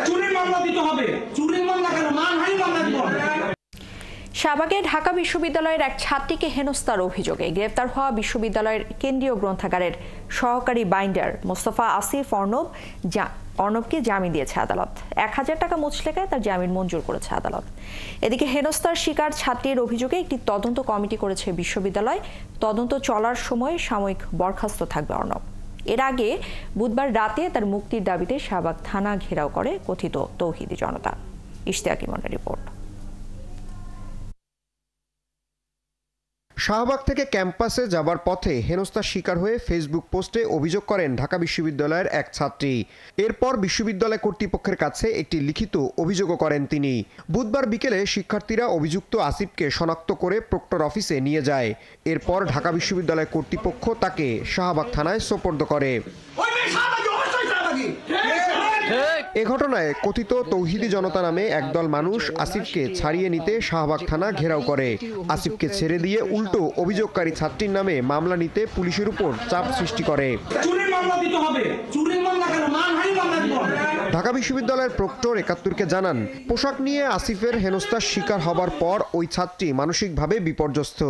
চুরির মামলা দিতে হবে। চুরির মামলা কেন, মানহানি মামলা দিব। শাহবাগে ঢাকা বিশ্ববিদ্যালয়ের এক ছাত্রীকে হেনস্থার অভিযোগে গ্রেফতার হওয়া বিশ্ববিদ্যালয়ের কেন্দ্রীয় গ্রন্থাগারের সহকারী বাইন্ডার মোস্তফা আসিফ অর্ণবকে জামিন দিয়েছে আদালত। 1000 টাকা মুচলেকায় তার জামিন মঞ্জুর করেছে আদালত। এদিকে হেনস্থার শিকার ছাত্রীর অভিযোগে একটি তদন্ত কমিটি করেছে বিশ্ববিদ্যালয়। তদন্ত চলার সময় সাময়িক বরখাস্ত থাকবে অর্ণব। এর আগে বুধবার রাতে তার মুক্তির দাবিতে শাহবাগ থানা ঘেরাও করে কথিত তৌহিদি জনতা। ইশতিয়াক ইমনের রিপোর্ট। শাহবাগ থেকে ক্যাম্পাসে যাবার পথে হেনস্থার শিকার হয়ে ফেসবুক পোস্টে অভিযোগ করেন ঢাকা বিশ্ববিদ্যালয়ের এক ছাত্রী। এরপর বিশ্ববিদ্যালয় কর্তৃপক্ষের কাছে একটি লিখিত অভিযোগও করেন তিনি। বুধবার বিকেলে শিক্ষার্থীরা অভিযুক্ত আসিফকে শনাক্ত করে প্রক্টর অফিসে নিয়ে যায়। এরপর ঢাকা বিশ্ববিদ্যালয় কর্তৃপক্ষ তাকে শাহবাগ থানায় সোপর্দ করে। এ ঘটনায় কথিত তৌহিদি জনতা নামে একদল মানুষ আসিফকে ছাড়িয়ে নিতে শাহবাগ থানা ঘেরাও করে। আসিফকে ছেড়ে দিয়ে উল্টো অভিযোগকারী ছাত্রীর নামে মামলা নিতে পুলিশের উপর চাপ সৃষ্টি করে। ঢাকা বিশ্ববিদ্যালয়ের প্রক্টর ৭১কে জানান, পোশাক নিয়ে আসিফের হেনস্থার শিকার হবার পর ওই ছাত্রী মানসিকভাবে বিপর্যস্ত,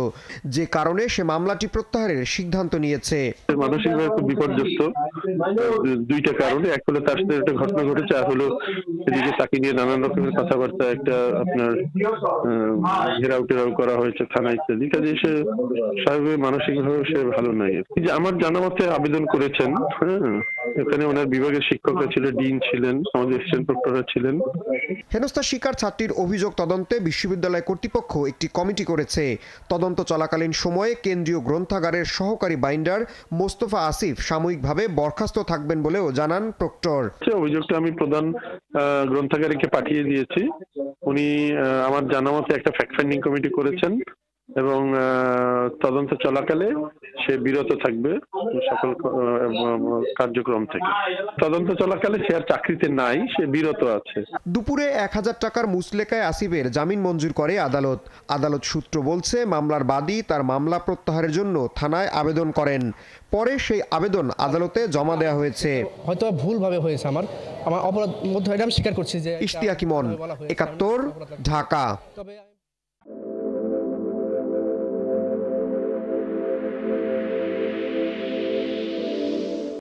যে কারণে সে মামলাটি প্রত্যাহারের সিদ্ধান্ত নিয়েছে। মানসিকভাবে খুব বিপর্যস্ত দুইটা কারণে। এক হলো তার সাথে একটা ঘটনা ঘটেছে, আর হলো এদিকে তাকে নিয়ে নানান রকমের কথাবার্তা একটা আপনার ঘেরাও টেরাও করা হয়েছে থানা ইত্যাদি। কাজে সে স্বাভাবিক মানসিকভাবে সে ভালো নাই। আমার জানা মতে আবেদন করেছেন। এখানে ওনার বিভাগের শিক্ষকরা ছিলেন, ডিন ছিলেন, আমাদের অ্যাসিস্ট্যান্ট প্রক্টররা ছিলেন। হেনস্থার শিকার ছাত্রীর অভিযোগ তদন্তে বিশ্ববিদ্যালয় কর্তৃপক্ষ একটি কমিটি করেছে। তদন্ত চলাকালীন সময়ে কেন্দ্রীয় গ্রন্থাগারের সহকারী বাইন্ডার মোস্তফা আসিফ সাময়িকভাবে বরখাস্ত থাকবেন বলেও জানান প্রক্টর। অভিযোগটা আমি প্রধান গ্রন্থাগারকে পাঠিয়ে দিয়েছি। উনি আমার জানা মতে একটা ফ্যাক্ট ফাইন্ডিং কমিটি করেছেন এবং তদন্ত চলাকালে সে বিরত থাকবে সকল কার্যক্রম থেকে। তদন্ত চলাকালে সে আর চাকরিতে নাই, সে বিরত আছে। দুপুরে 1000 টাকার মুচলেকায় আসিফের জামিন মঞ্জুর করে আদালত। আদালত সূত্র বলছে, মামলার বাদী তার মামলা প্রত্যাহারের জন্য থানায় আবেদন করেন। পরে সেই আবেদন আদালতে জমা দেওয়া হয়েছে। হয়তো ভুলভাবে হয়েছে, আমার অপরাধ মধ্যে আমি স্বীকার করছি যে। ইশতিয়াক ইমন, ৭১, ঢাকা।